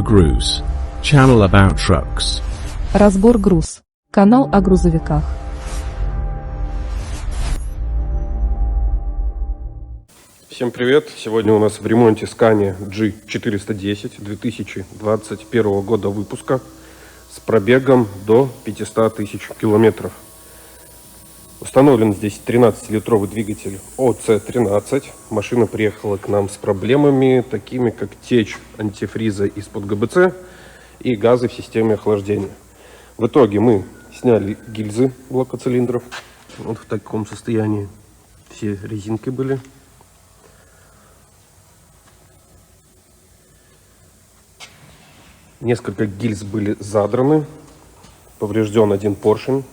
Груз. Channel about trucks. Разбор груз. Канал о грузовиках. Всем привет! Сегодня у нас в ремонте Scania G410 2021 года выпуска с пробегом до 500 тысяч километров. Установлен здесь 13-литровый двигатель ОЦ-13. Машина приехала к нам с проблемами, такими как течь антифриза из-под ГБЦ и газы в системе охлаждения. В итоге мы сняли гильзы блока цилиндров. Вот в таком состоянии все резинки были. Несколько гильз были задраны. Поврежден один поршень.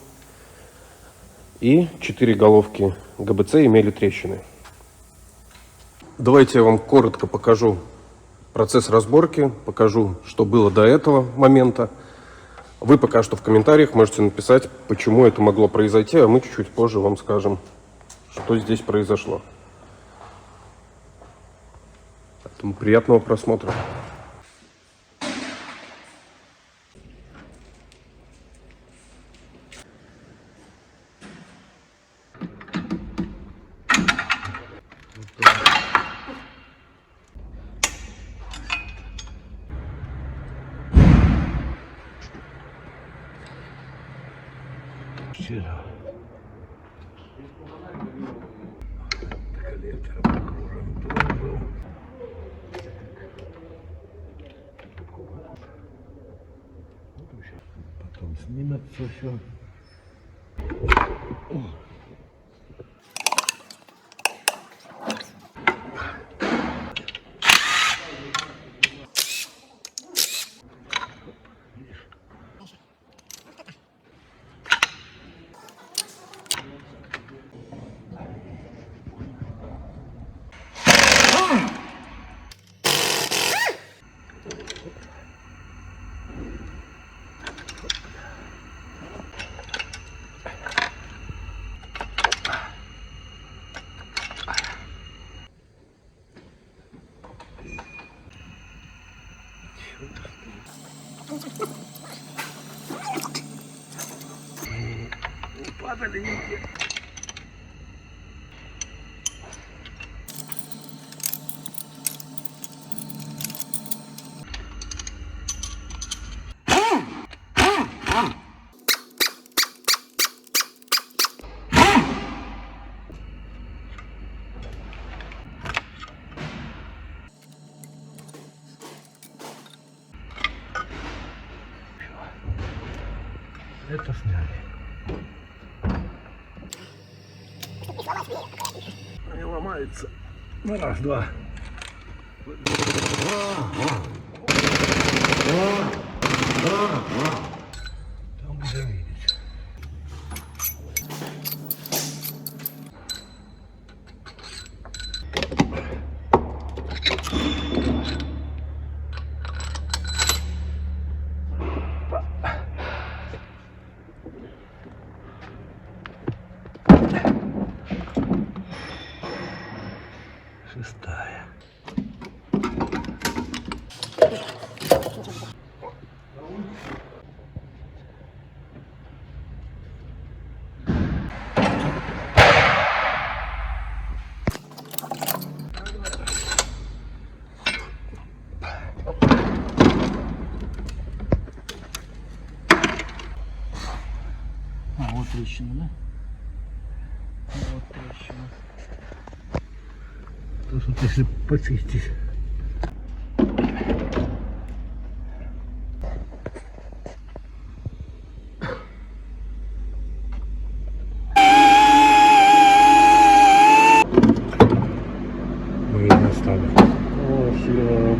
И 4 головки ГБЦ имели трещины. Давайте я вам коротко покажу процесс разборки, покажу, что было до этого момента. Вы пока что в комментариях можете написать, почему это могло произойти, а мы чуть-чуть позже вам скажем, что здесь произошло. Поэтому приятного просмотра. Потом снимется все. Падали нигде. Это сняли. Они ломаются. Ну, раз, два. Там уже видите. Шестая. Вот трещина, да? Вот трещина. Тут вот если почистить. Мы ее оставим. О, сила.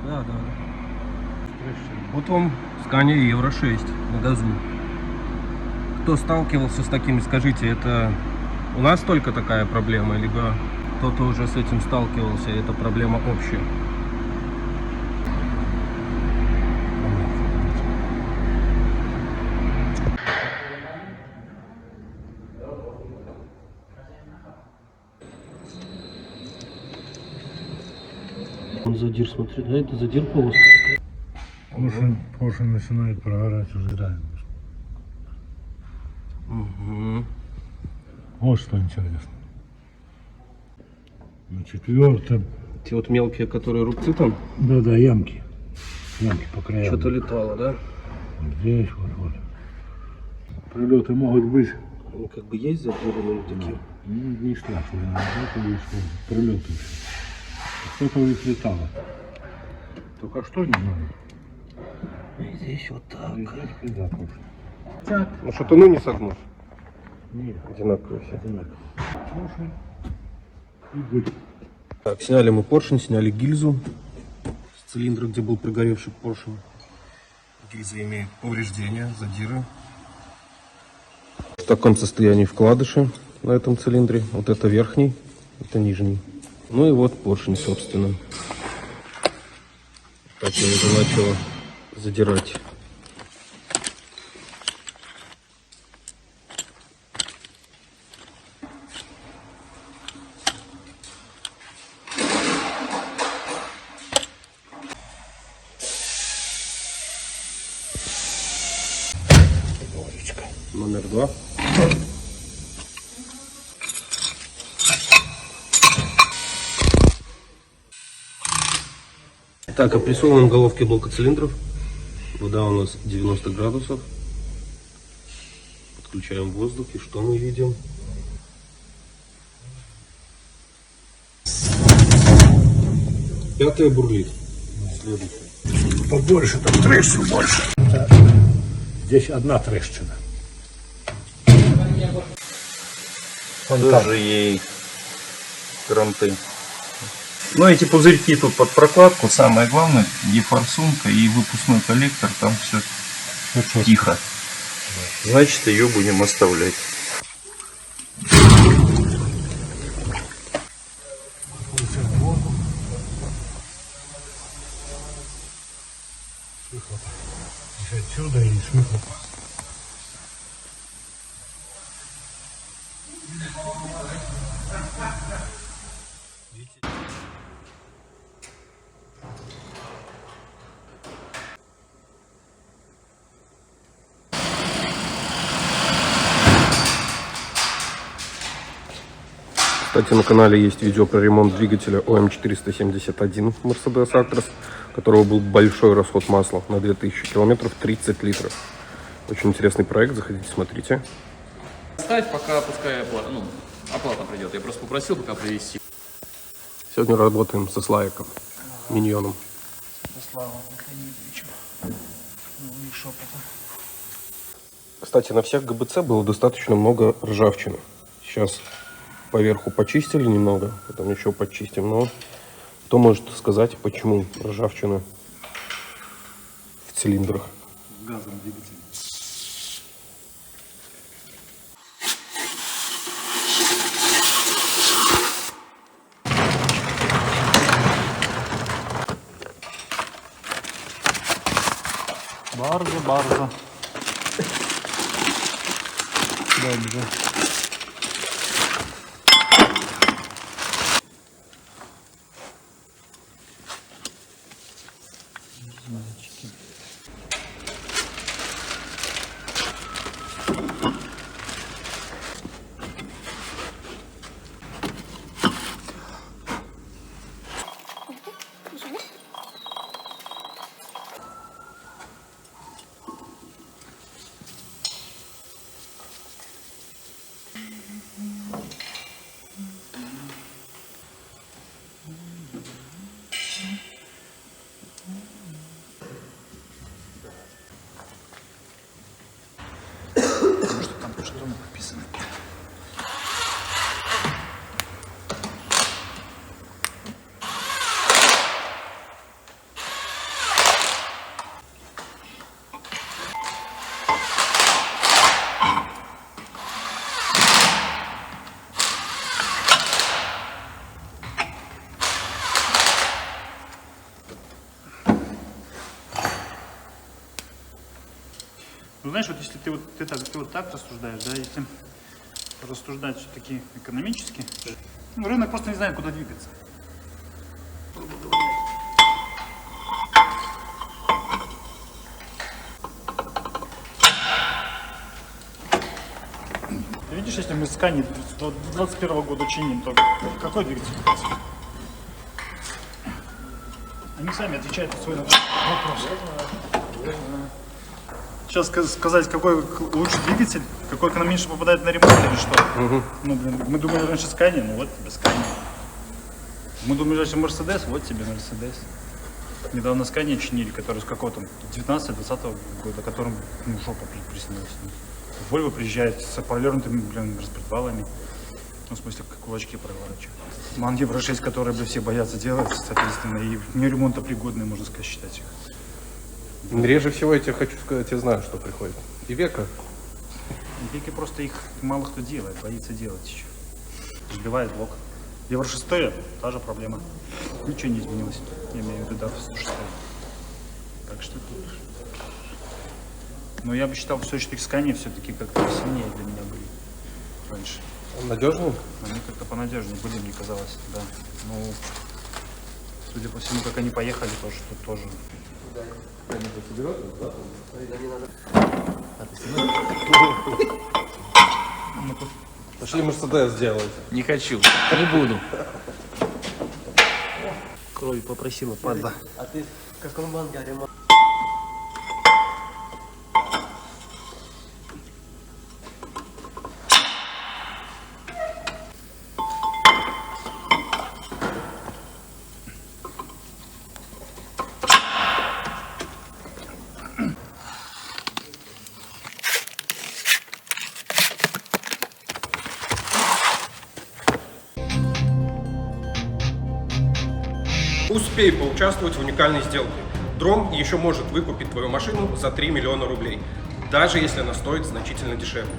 Да. Вот вам Scania Евро 6 на газу. Кто сталкивался с такими, скажите, это у нас только такая проблема, либо кто-то уже с этим сталкивался, и это проблема общая? Задир, смотри, да, это задир полоска. Поршень начинает прогорать уже, да. Угу. Вот что интересно. На четвертом. Те вот мелкие, которые рубцы там, Да, ямки. Ямки по краям. что-то летало, да? Вот здесь, вот. Прилеты могут быть. Ну, как бы есть задиры, но не такие. Ну, не страшно. Это лишь прилеты. Что-то ведь летало. Только что не знаю. Здесь вот так. Здесь пизда просто. Ну, шатуны не согнут. Нет, Одинаковые все. одинаково. Поршень и будет. Так, сняли мы поршень, сняли гильзу с цилиндра, где был прогоревший поршень. Гильза имеет повреждения, задиры. В таком состоянии вкладыши на этом цилиндре. Вот это верхний, это нижний. Ну и вот поршень, собственно. Так я уже начала задирать. Номер 2. Так, опрессовываем головки блока цилиндров. Вода у нас 90 градусов. Подключаем воздух, и что мы видим? Пятая бурлит. Следующая. Побольше, там трещин больше. Здесь одна трещина. Тоже ей кранты. Ну, эти пузырьки тут под прокладку. Самое главное, форсунка и выпускной коллектор. Там все тихо. Значит, ее будем оставлять. Отсюда и с выхлопа. Кстати, на канале есть видео про ремонт двигателя ОМ471 Mercedes Actros, у которого был большой расход масла на 2000 километров, 30 литров. Очень интересный проект, заходите, смотрите. Ставь, пока пускай оплата придет. Я просто попросил пока привезти. Сегодня работаем со Славиком, миньоном. Кстати, на всех ГБЦ было достаточно много ржавчины. Сейчас поверху почистили немного, потом еще почистим. Но кто может сказать, почему ржавчина в цилиндрах? Газом двигателя. Bardzo. Dobrze. Что написано? Ну, знаешь, вот если ты вот так рассуждаешь, да, если рассуждать все-таки экономически, рынок просто не знает, куда двигаться. Грубо говоря. Знаешь, если мы скани до 21 года чиним, то какой двигатель? Они сами отвечают на свой вопрос. Сейчас сказать, какой лучший двигатель, какой меньше попадает на ремонт или что? Ну, блин, мы думали раньше Скани, ну вот тебе Скани. Мы думали раньше Мерседес, вот тебе Мерседес. Недавно Скани чинили, который с какого-то 19-20 года, которым жопа приснилась. Вольво приезжает с повернутыми, блин, распредвалами. Ну, в смысле, как кулачки проворачивают. Ман Евро 6, которые, блин, все боятся делать, соответственно, и не ремонтопригодные, можно сказать, считать их. Реже всего, я тебе хочу сказать, я знаю, что приходит. И Века. Веки просто их мало кто делает, боится делать еще. Сбивает блок. Евро 6 та же проблема. Ничего не изменилось. Я имею в виду, да, 106. Так что тут. Но я бы считал, все-таки Скани все-таки как-то сильнее для меня были раньше. Он надежный? Они как-то понадежнее были, мне казалось, да. Ну, судя по всему, как они поехали, тоже тут тоже. Пошли Мерседес сделать. Не хочу, не буду. Крови попросила, падла. А ты в каком банке ремонт? Успей поучаствовать в уникальной сделке. Дром еще может выкупить твою машину за 3 миллиона рублей, даже если она стоит значительно дешевле.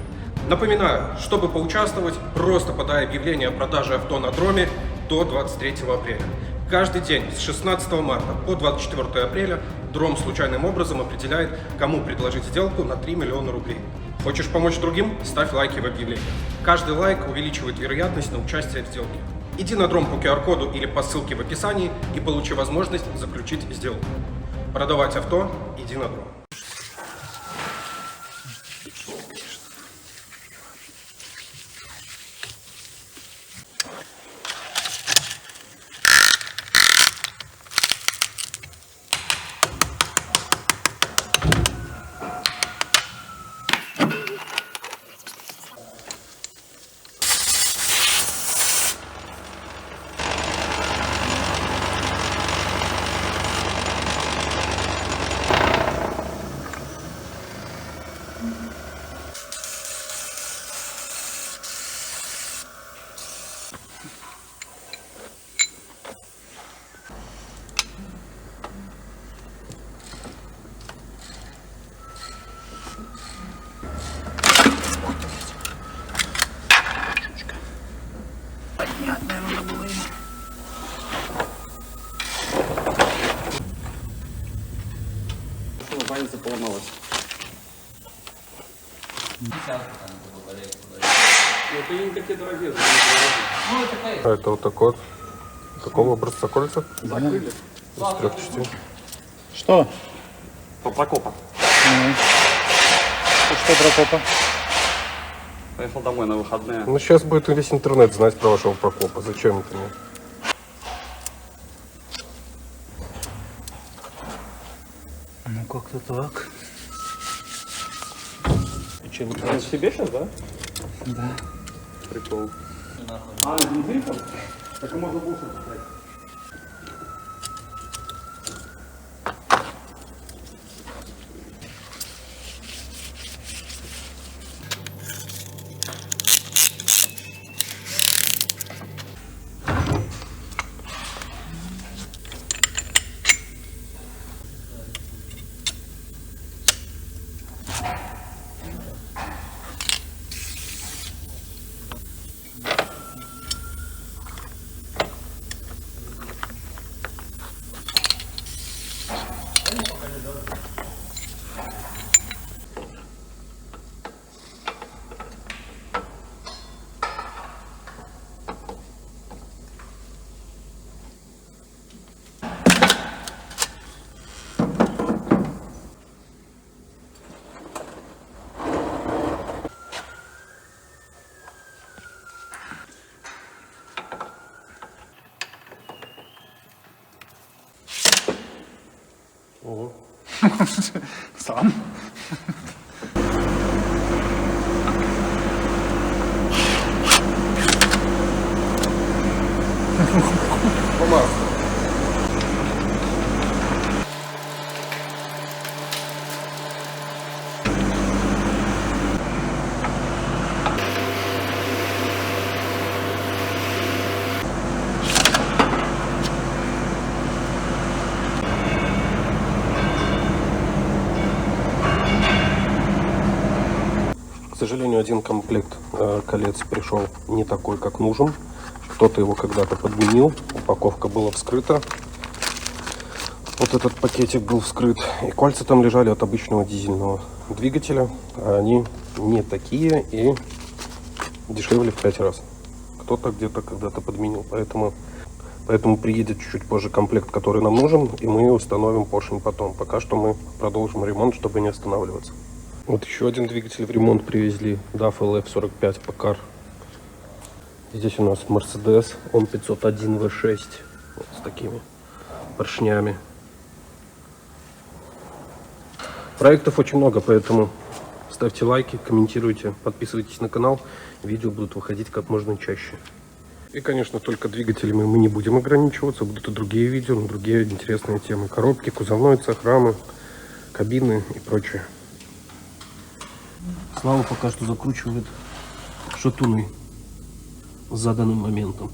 Напоминаю, чтобы поучаствовать, просто подай объявление о продаже авто на Дроме до 23 апреля. Каждый день с 16 марта по 24 апреля Дром случайным образом определяет, кому предложить сделку на 3 миллиона рублей. Хочешь помочь другим? Ставь лайки в объявлении. Каждый лайк увеличивает вероятность на участие в сделке. Иди на Дром по QR-коду или по ссылке в описании и получи возможность заключить сделку. Продавать авто – иди на Дром. А это вот такой вот. Такого образца кольца? Закрыли. Из 3 частей. Что? По Прокопа. Что Прокопа? Поехал домой на выходные. Ну сейчас будет весь интернет знать про вашего Прокопа. Зачем это мне? Ну как-то так. Он себе сейчас, да? Да. Прикол. А, бензин? Так и можно буфер поставить. Ого. Сам. По маслу. К сожалению, один комплект колец пришел не такой, как нужен. Кто-то его когда-то подменил, упаковка была вскрыта. Вот этот пакетик был вскрыт, и кольца там лежали от обычного дизельного двигателя. А они не такие и дешевле в 5 раз. Кто-то где-то когда-то подменил, поэтому приедет чуть-чуть позже комплект, который нам нужен, и мы установим поршень потом. Пока что мы продолжим ремонт, чтобы не останавливаться. Вот еще один двигатель в ремонт привезли, DAF LF45 Packard. Здесь у нас Mercedes, он 501 V6, вот с такими поршнями. Проектов очень много, поэтому ставьте лайки, комментируйте, подписывайтесь на канал, видео будут выходить как можно чаще. И, конечно, только двигателями мы не будем ограничиваться, будут и другие видео на другие интересные темы. Коробки, кузовной цех, рамы, кабины и прочее. Слава пока что закручивает шатуны с заданным моментом.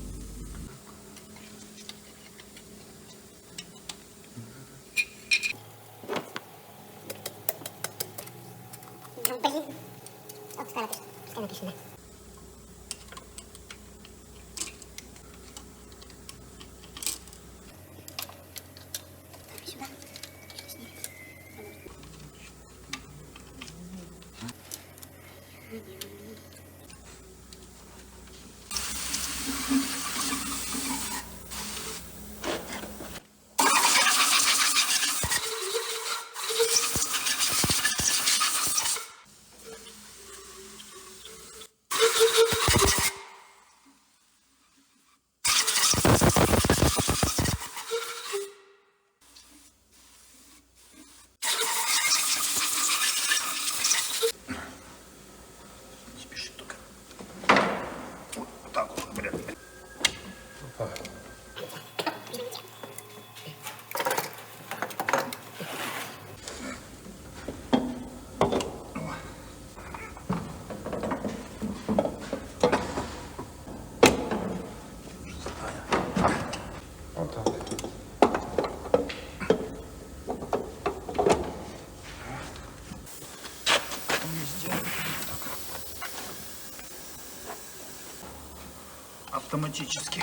Автоматически.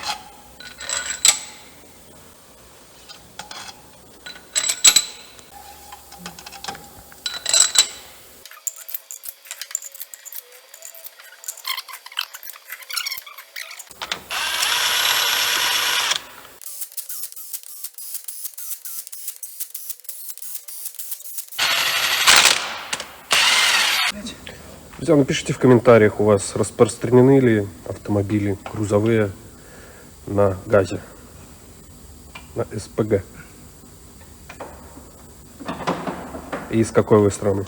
Друзья, напишите в комментариях, у вас распространены ли автомобили грузовые на газе, на СПГ. И из какой вы страны?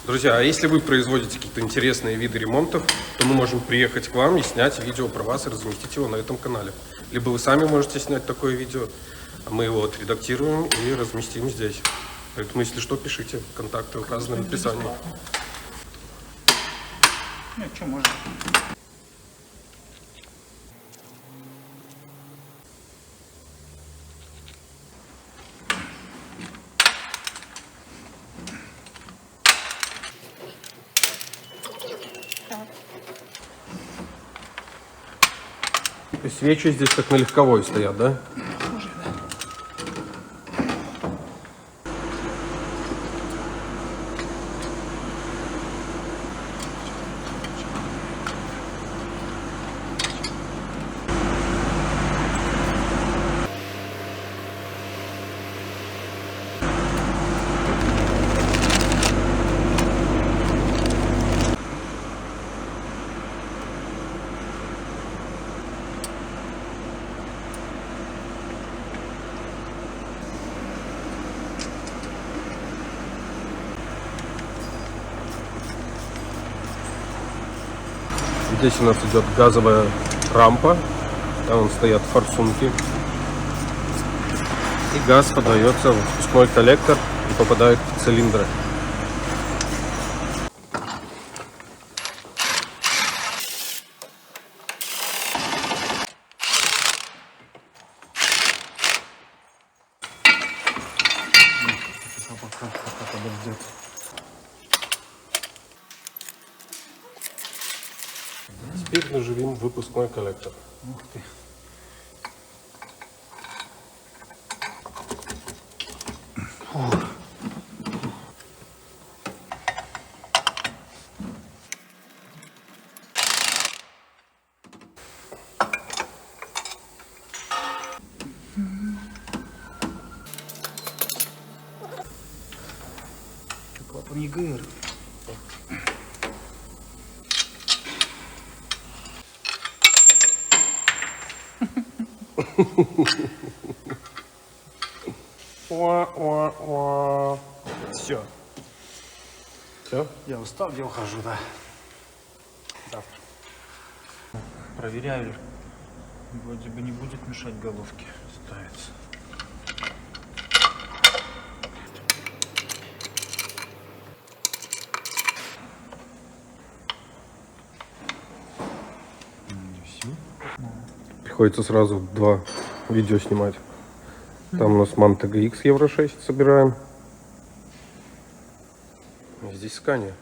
Друзья, а если вы производите какие-то интересные виды ремонтов, то мы можем приехать к вам и снять видео про вас и разместить его на этом канале. Либо вы сами можете снять такое видео, а мы его отредактируем и разместим здесь. Поэтому, если что, пишите. Контакты указаны в описании. Ну, что можно? Свечи здесь как на легковой стоят, да? Здесь у нас идет газовая рампа, там стоят форсунки. И газ подается в впускной коллектор и попадает в цилиндры. Теперь наживим выпускной коллектор. Ух ты. Клапан ЕГР. Все. Все? Я устал, я ухожу, да. Завтра. Проверяю. Вроде бы не будет мешать головке ставиться. Все. Приходится сразу два видео снимать. Там у нас MAN TGX Евро 6 собираем. И здесь Scania.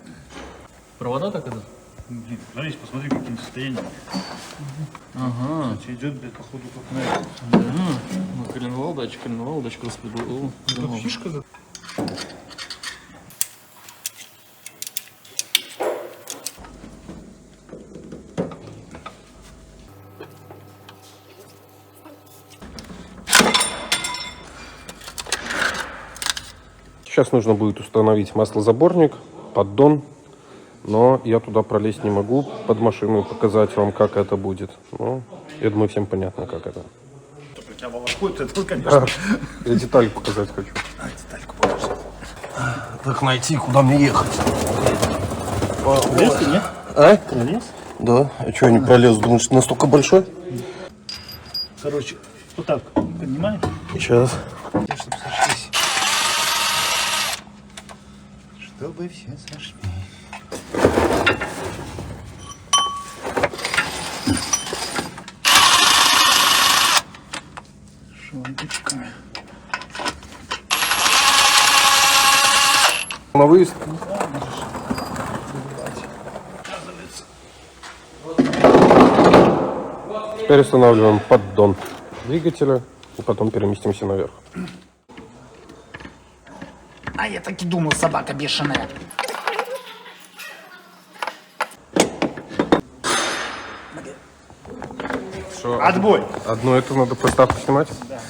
Провода так идут? Блин, смотри, посмотри, какие состояния. Ага. Кстати, идет, блядь, походу, как на это. Ну, коленвалдочка, распределил. Это фишка, да? Сейчас нужно будет установить маслозаборник, поддон, но я туда пролезть не могу под машину, показать вам, как это будет. Ну, я думаю, всем понятно, как это. У тебя волокут, это, конечно. Я деталь показать хочу. Детальку покажи. Как найти, куда мне ехать? Лес ты, нет? А? Лес? Да. А что, я не пролезу? Думаешь, настолько большой? Короче, вот так, поднимай. Сейчас. Чтобы сошлись. Чтобы все сошлись. Шондочками. На выезд. Теперь устанавливаем поддон двигателя и потом переместимся наверх. А я так и думал, собака бешеная. Что, Отбой! одну эту надо проставку снимать? Да.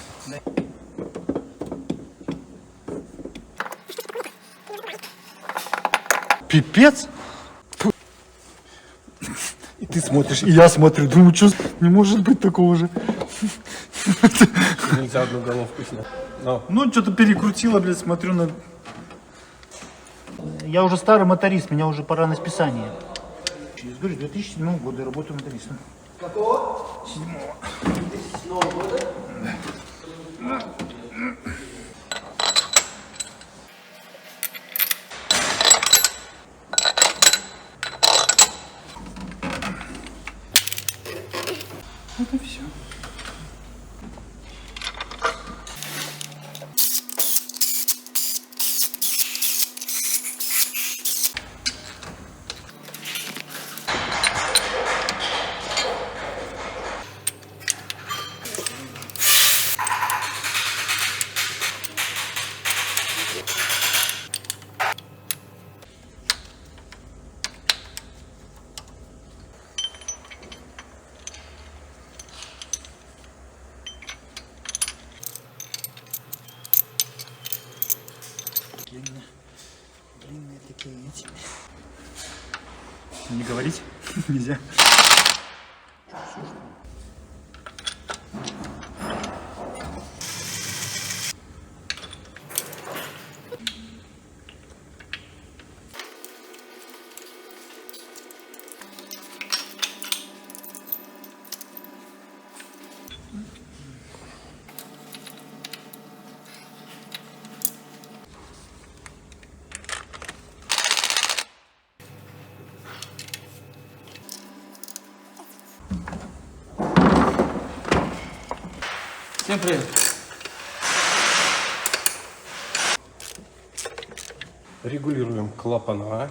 Пипец! Фу. И ты смотришь, и я смотрю, думаю, что не может быть такого же. Нельзя одну головку снять. Но. Ну, что-то перекрутило, блядь, смотрю на... Я уже старый моторист, меня уже пора на списание. Через, говорю, 2007 года я работаю мотористом. Какого? 7-го. 2007 года? Да. Вот и все. Длинные такие эти. Не говорить нельзя. Всем привет. Регулируем клапана.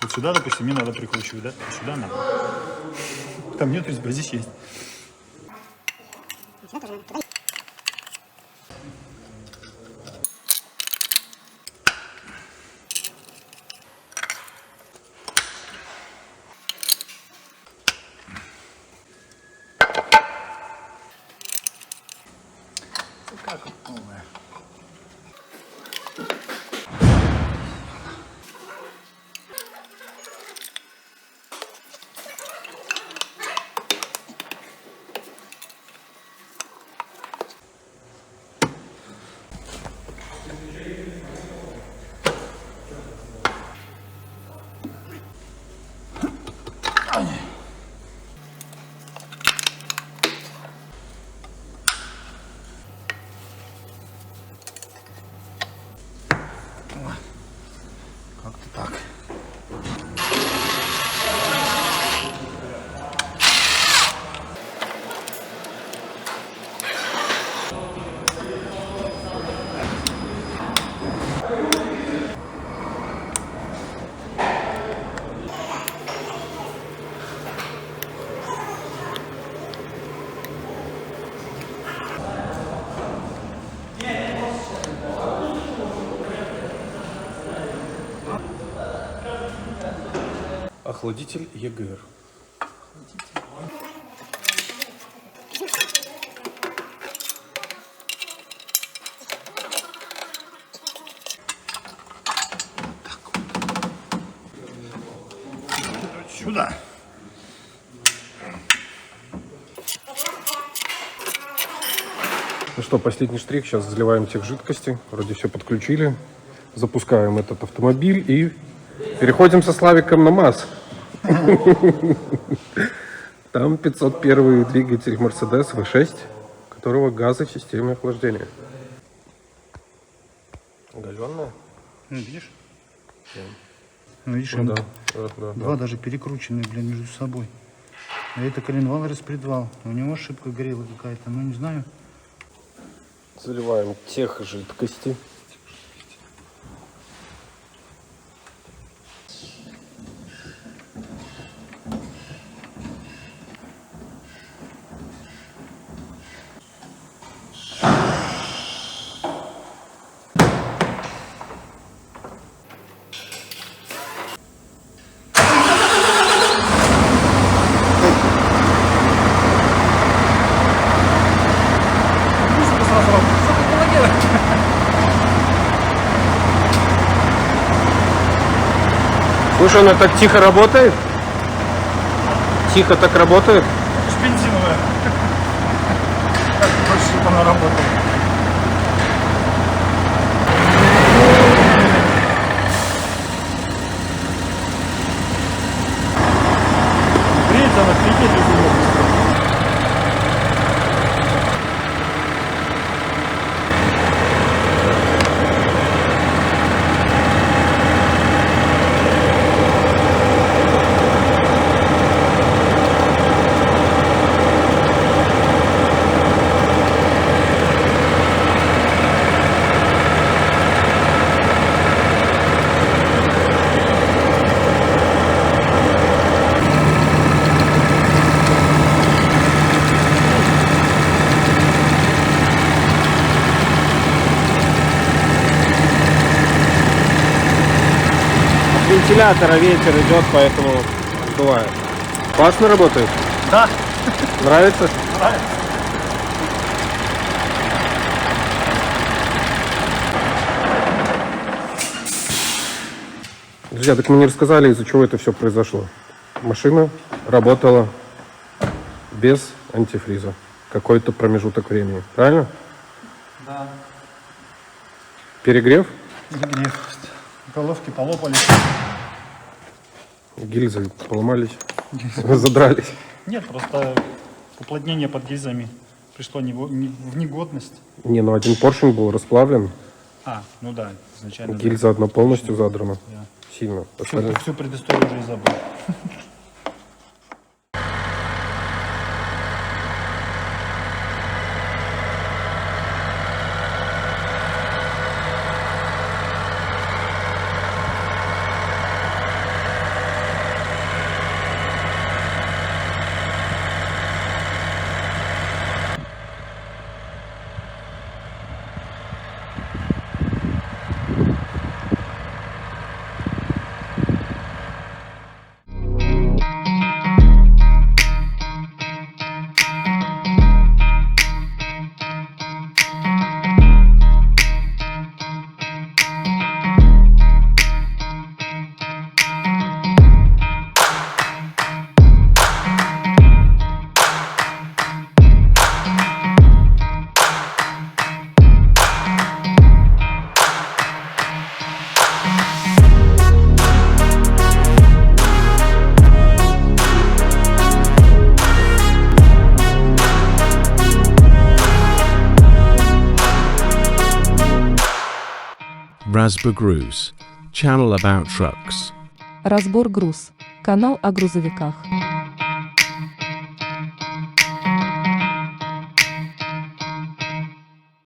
Вот сюда, допустим, мне надо прикручивать, да? Сюда надо. Там нет резьбы, а здесь есть. Как новое. Как-то так. Охладитель ЕГР. Сюда. Ну что, последний штрих. Сейчас заливаем тех жидкости. Вроде все подключили. Запускаем этот автомобиль и переходим со Славиком на МАЗ. Там 501 двигатель Mercedes V6, у которого газы в системе охлаждения. Оголенная? Ну, видишь? Ну, видишь, Ну, они да. два даже перекрученные, блин, между собой. А это коленвал и распредвал. У него ошибка горела какая-то, ну не знаю. Заливаем тех жидкости. Слушай, она так тихо работает? Тихо так работает? Это ж бензиновая. Как больше, чтобы она работала. Греется она, прикинь, без нее. Вентилятора ветер идет, поэтому сдувает. Классно работает? Да. Нравится? Нравится. Друзья, так мы не рассказали, из-за чего это все произошло. Машина работала без антифриза какой-то промежуток времени. Правильно? Да. Перегрев? Перегрев. Головки полопались. Гильзы поломались, задрались. Нет, просто уплотнение под гильзами пришло в негодность. Не, ну один поршень был расплавлен, А, ну да, изначально. Гильза одна полностью задрана. Да. Сильно. Всю, Остальное- всю предысторию уже и забыл. Razborgruз. Channel about trucks. Разбор груз. Канал о грузовиках.